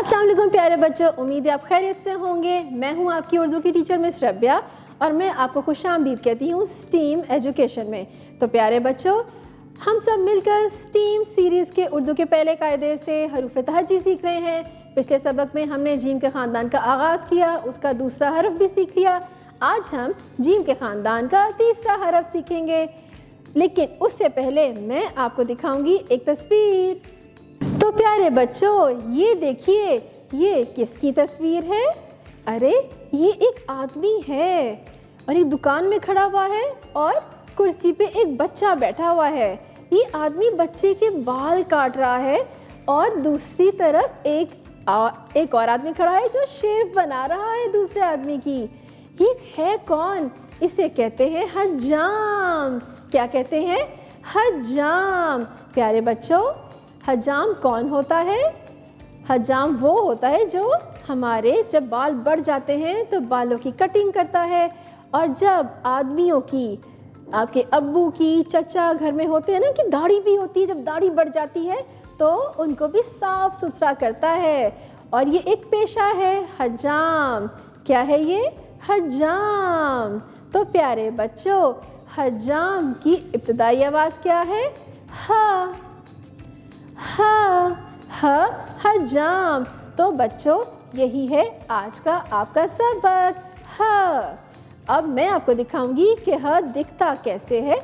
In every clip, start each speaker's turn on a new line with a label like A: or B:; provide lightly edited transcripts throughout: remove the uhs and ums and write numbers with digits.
A: अस्सलाम वालेकुम प्यारे बच्चों, उम्मीद है आप खैरियत से होंगे। मैं हूं आपकी उर्दू की टीचर मिस रबिया और मैं आपको खुशामदीद कहती हूं स्टीम एजुकेशन में। तो प्यारे बच्चों, हम सब मिलकर स्टीम सीरीज़ के उर्दू के पहले कायदे से हरूफ तहज्जी सीख रहे हैं। पिछले सबक में हमने जीम के ख़ानदान का आगाज़ किया, उसका दूसरा हरफ भी सीख लिया। आज हम जीम के ख़ानदान का तीसरा हरफ सीखेंगे, लेकिन उससे पहले मैं आपको दिखाऊंगी एक तस्वीर। तो प्यारे बच्चों, ये देखिए, ये किसकी तस्वीर है? अरे ये एक आदमी है और एक दुकान में खड़ा हुआ है और कुर्सी पे एक बच्चा बैठा हुआ है। ये आदमी बच्चे के बाल काट रहा है और दूसरी तरफ एक और आदमी खड़ा है जो शेव बना रहा है दूसरे आदमी की। ये है कौन? इसे कहते हैं हज्जाम। क्या कहते हैं? हज्जाम। प्यारे बच्चों, हज्जाम कौन होता है? हज्जाम वो होता है जो हमारे जब बाल बढ़ जाते हैं तो बालों की कटिंग करता है, और जब आदमियों की, आपके अब्बू की, चचा घर में होते हैं ना कि दाढ़ी भी होती है, जब दाढ़ी बढ़ जाती है तो उनको भी साफ सुथरा करता है। और ये एक पेशा है हज्जाम। क्या है ये? हज्जाम। तो प्यारे बच्चों, हज्जाम की इब्तिदाई आवाज़ क्या है? हा। हज्जाम। तो बच्चों, यही है आज का आपका सबक। अब मैं आपको दिखाऊंगी कि ह दिखता कैसे है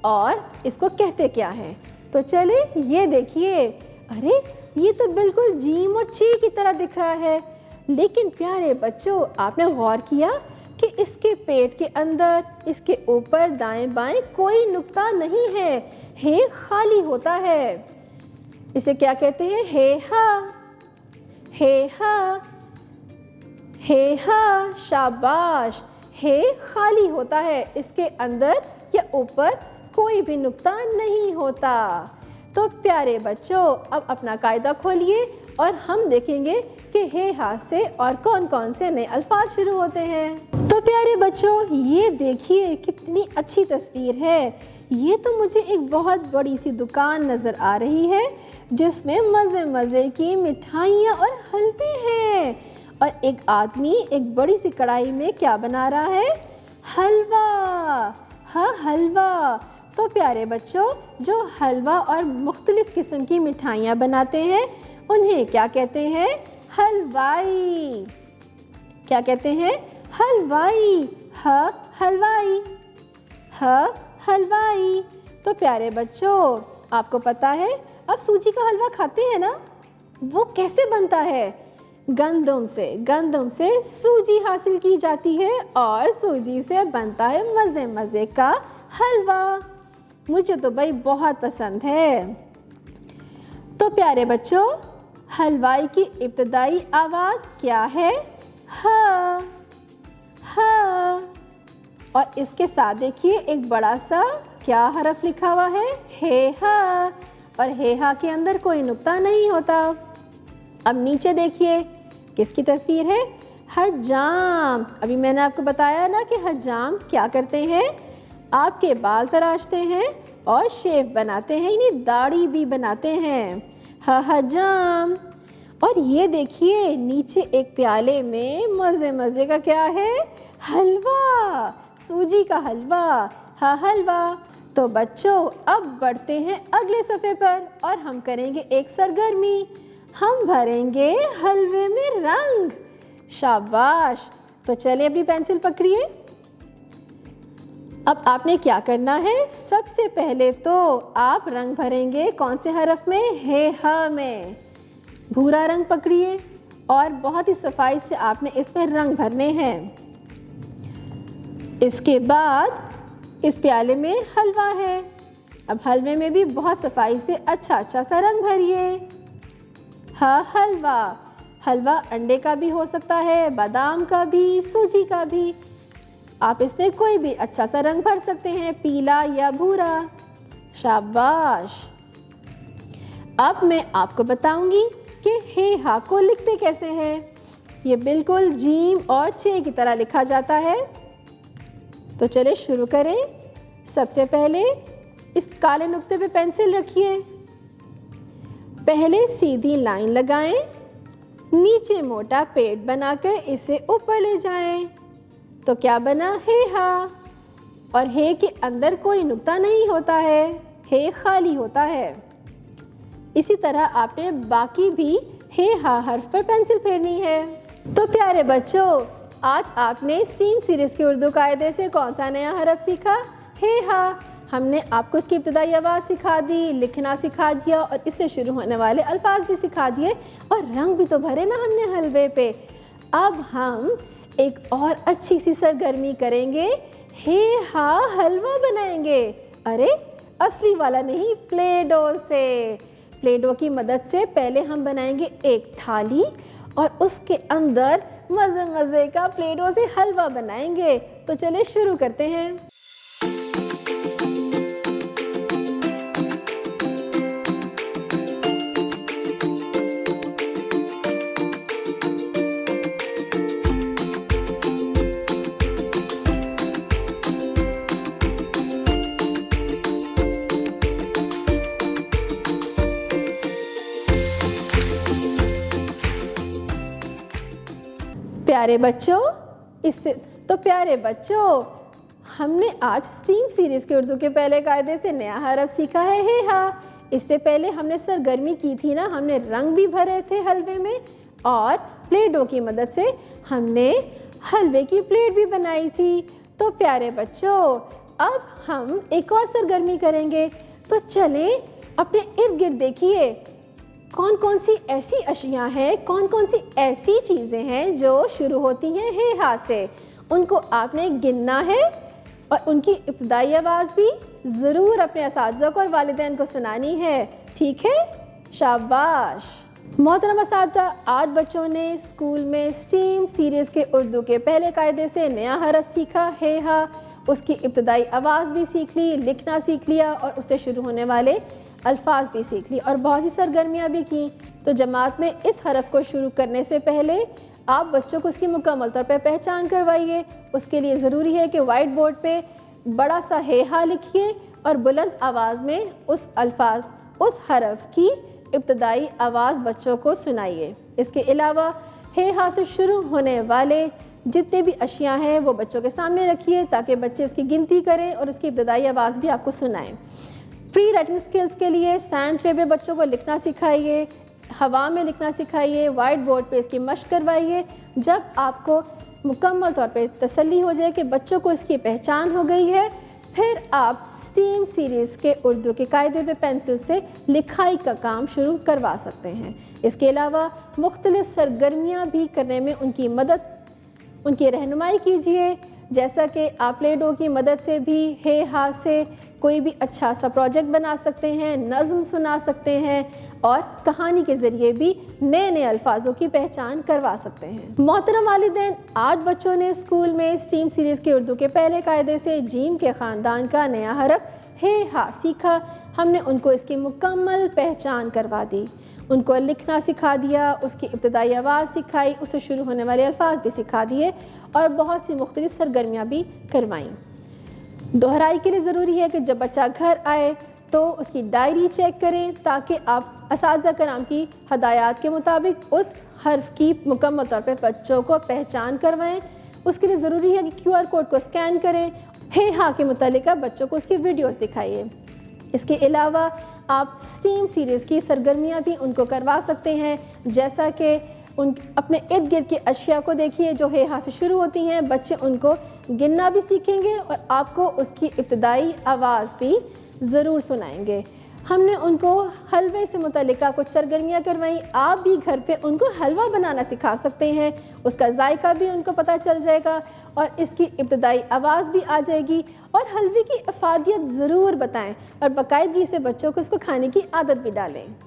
A: और इसको कहते क्या है। तो चले, ये देखिए। अरे ये तो बिल्कुल जीम और ची की तरह दिख रहा है, लेकिन प्यारे बच्चों, आपने गौर किया कि इसके पेट के अंदर, इसके ऊपर, दाएं बाएं कोई नुक्ता नहीं है। हे खाली होता है। इसे क्या कहते हैं? हे हा। हे हा। हे हा। शाबाश। हे खाली होता है, इसके अंदर या ऊपर कोई भी नुक्ता नहीं होता। तो प्यारे बच्चों, अब अपना कायदा खोलिए और हम देखेंगे कि हे हा से और कौन कौन से नए अल्फाज शुरू होते हैं। तो प्यारे बच्चों, ये देखिए कितनी अच्छी तस्वीर है। ये तो मुझे एक बहुत बड़ी सी दुकान नज़र आ रही है जिसमें मज़े मज़े की मिठाइयाँ और हलवे हैं, और एक आदमी एक बड़ी सी कढ़ाई में क्या बना रहा है? हलवा। हाँ, हलवा। तो प्यारे बच्चों, जो हलवा और मुख्तलिफ़ किस्म की मिठाइयाँ बनाते हैं उन्हें क्या कहते हैं? हलवाई। क्या कहते हैं? हलवाई। हलवाई। हलवाई। तो प्यारे बच्चों, आपको पता है आप सूजी का हलवा खाते हैं ना? वो कैसे बनता है? गंदम से सूजी हासिल की जाती है और सूजी से बनता है मज़े मज़े का हलवा। मुझे तो भाई बहुत पसंद है। तो प्यारे बच्चों, हलवाई की इब्तिदाई आवाज़ क्या है? हा। और इसके साथ देखिए एक बड़ा सा क्या हरफ लिखा हुआ है? हे हा। और हे हा के अंदर कोई नुक्ता नहीं होता। अब नीचे देखिए, किसकी तस्वीर है? हज्जाम। अभी मैंने आपको बताया ना कि हज्जाम क्या करते हैं? आपके बाल तराशते हैं और शेव बनाते हैं, यानी दाढ़ी भी बनाते हैं। हज्जाम। और ये देखिए नीचे एक प्याले में मज़े मज़े का क्या है? हलवा। सूजी का हलवा। हलवा। तो बच्चों, अब बढ़ते हैं अगले सफ़े पर और हम करेंगे एक सरगर्मी। हम भरेंगे हलवे में रंग। शाबाश। तो चलिए अपनी पेंसिल पकड़िए। अब आपने क्या करना है? सबसे पहले तो आप रंग भरेंगे कौन से हरफ में? हे हा में। भूरा रंग पकड़िए और बहुत ही सफाई से आपने इसमें रंग भरने हैं। इसके बाद इस प्याले में हलवा है। अब हलवे में भी बहुत सफाई से अच्छा सा रंग भरिए। हलवा। हलवा अंडे का भी हो सकता है, बादाम का भी, सूजी का भी। आप इसमें कोई भी अच्छा सा रंग भर सकते हैं, पीला या भूरा। शाबाश। अब मैं आपको बताऊंगी कि हे हा को लिखते कैसे हैं। ये बिल्कुल जीम और चे की तरह लिखा जाता है। तो चलिए शुरू करें। सबसे पहले इस काले नुक्ते पे पेंसिल रखिए। पहले सीधी लाइन लगाएं, नीचे मोटा पेड़ बनाकर इसे ऊपर ले जाएं। तो क्या बना? हे हा। और हे के अंदर कोई नुक्ता नहीं होता है, हे खाली होता है। इसी तरह आपने बाकी भी हे हा हर्फ पर पेंसिल फेरनी है। तो प्यारे बच्चों, आज आपने स्टीम सीरीज़ के उर्दू कायदे से कौन सा नया हरफ सीखा? हे हा। हमने आपको इसकी इब्तदाई आवाज़ सिखा दी, लिखना सिखा दिया और इससे शुरू होने वाले अल्फाज भी सिखा दिए और रंग भी तो भरे ना हमने हलवे पे। अब हम एक और अच्छी सी सरगर्मी करेंगे, हे हा हलवा बनाएंगे। अरे असली वाला नहीं, प्ले डो से। प्ले डो की मदद से पहले हम बनाएंगे एक थाली और उसके अंदर मज़े मज़े का प्ले डो से हलवा बनाएंगे। तो चलिए शुरू करते हैं। प्यारे बच्चों, हमने आज स्टीम सीरीज़ के उर्दू के पहले कायदे से नया हरफ सीखा है, हे हा। इससे पहले हमने सरगर्मी की थी ना, हमने रंग भी भरे थे हलवे में और प्ले डो की मदद से हमने हलवे की प्लेट भी बनाई थी। तो प्यारे बच्चों, अब हम एक और सरगर्मी करेंगे। तो चलें अपने इर्द गिर्द देखिए कौन कौन सी ऐसी अशियाँ हैं, कौन कौन सी ऐसी चीज़ें हैं जो शुरू होती हैं हे हा से। उनको आपने गिनना है और उनकी इब्तदाई आवाज़ भी ज़रूर अपने असातिज़ा को और वालिदैन को सुनानी है, ठीक है? शाबाश। मोहतरम असातिज़ा, आज बच्चों ने स्कूल में स्टीम सीरीज़ के उर्दू के पहले कायदे से नया हरफ सीखा, हे हा। उसकी इब्तदाई आवाज़ भी सीख ली, लिखना सीख लिया और उससे शुरू होने वाले अल्फाज भी सीख ली और बहुत सी सरगर्मियाँ भी की। तो जमात में इस हरफ को शुरू करने से पहले आप बच्चों को इसकी मुकम्मल तौर पर पहचान करवाइए। उसके लिए ज़रूरी है कि वाइट बोर्ड पे बड़ा सा हे हा लिखिए और बुलंद आवाज़ में उस हरफ की इब्तदाई आवाज़ बच्चों को सुनाइए। इसके अलावा हे हा से शुरू होने वाले जितने भी अशियाँ हैं वो बच्चों के सामने रखिए ताकि बच्चे उसकी गिनती करें और उसकी इब्तदाई आवाज़ भी आपको सुनाएं। प्री राइटिंग स्किल्स के लिए सैंड ट्रे पे बच्चों को लिखना सिखाइए, हवा में लिखना सिखाइए, वाइट बोर्ड पे इसकी मशक करवाइए। जब आपको मुकम्मल तौर पे तसल्ली हो जाए कि बच्चों को इसकी पहचान हो गई है, फिर आप स्टीम सीरीज़ के उर्दू के कायदे पे पेंसिल से लिखाई का काम शुरू करवा सकते हैं। इसके अलावा मुख्तलिफ सरगर्मियाँ भी करने में उनकी रहनुमाई कीजिए, जैसा कि आप प्ले डो की मदद से भी हे हा से कोई भी अच्छा सा प्रोजेक्ट बना सकते हैं, नज़्म सुना सकते हैं और कहानी के ज़रिए भी नए नए अल्फाजों की पहचान करवा सकते हैं। मोहतरम वालिदैन, आज बच्चों ने स्कूल में स्टीम सीरीज़ के उर्दू के पहले कायदे से जीम के ख़ानदान का नया हरफ हे हा सीखा। हमने उनको इसकी मुकम्मल पहचान करवा दी, उनको लिखना सिखा दिया, उसकी इब्तदाई आवाज़ सिखाई, उससे शुरू होने वाले अल्फाज भी सिखा दिए और बहुत सी मुख्तलिफ सरगर्मियाँ भी करवाईं। दोहराई के लिए ज़रूरी है कि जब बच्चा घर आए तो उसकी डायरी चेक करें ताकि आप असातिज़ा कराम की हदायत के मुताबिक उस हर्फ की मुकम्मल तौर पर बच्चों को पहचान करवाएं। उसके लिए ज़रूरी है कि QR कोड को स्कैन करें, हे हा के मुतालिका बच्चों को उसकी वीडियोस दिखाइए। इसके अलावा आप स्टीम सीरीज़ की सरगर्मियाँ भी उनको करवा सकते हैं, जैसा कि अपने इर्द गिर्द की अशिया को देखिए जो हे हा से शुरू होती हैं। बच्चे उनको गिनना भी सीखेंगे और आपको उसकी इब्तदाई आवाज़ भी ज़रूर सुनाएंगे। हमने उनको हलवे से मुतल्लिका कुछ सरगर्मियाँ करवाई। आप भी घर पे उनको हलवा बनाना सिखा सकते हैं, उसका जायका भी उनको पता चल जाएगा और इसकी इब्तदाई आवाज़ भी आ जाएगी। और हलवे की अफादियत ज़रूर बताएं और बाकायदगी से बच्चों को इसको खाने की आदत भी डालें।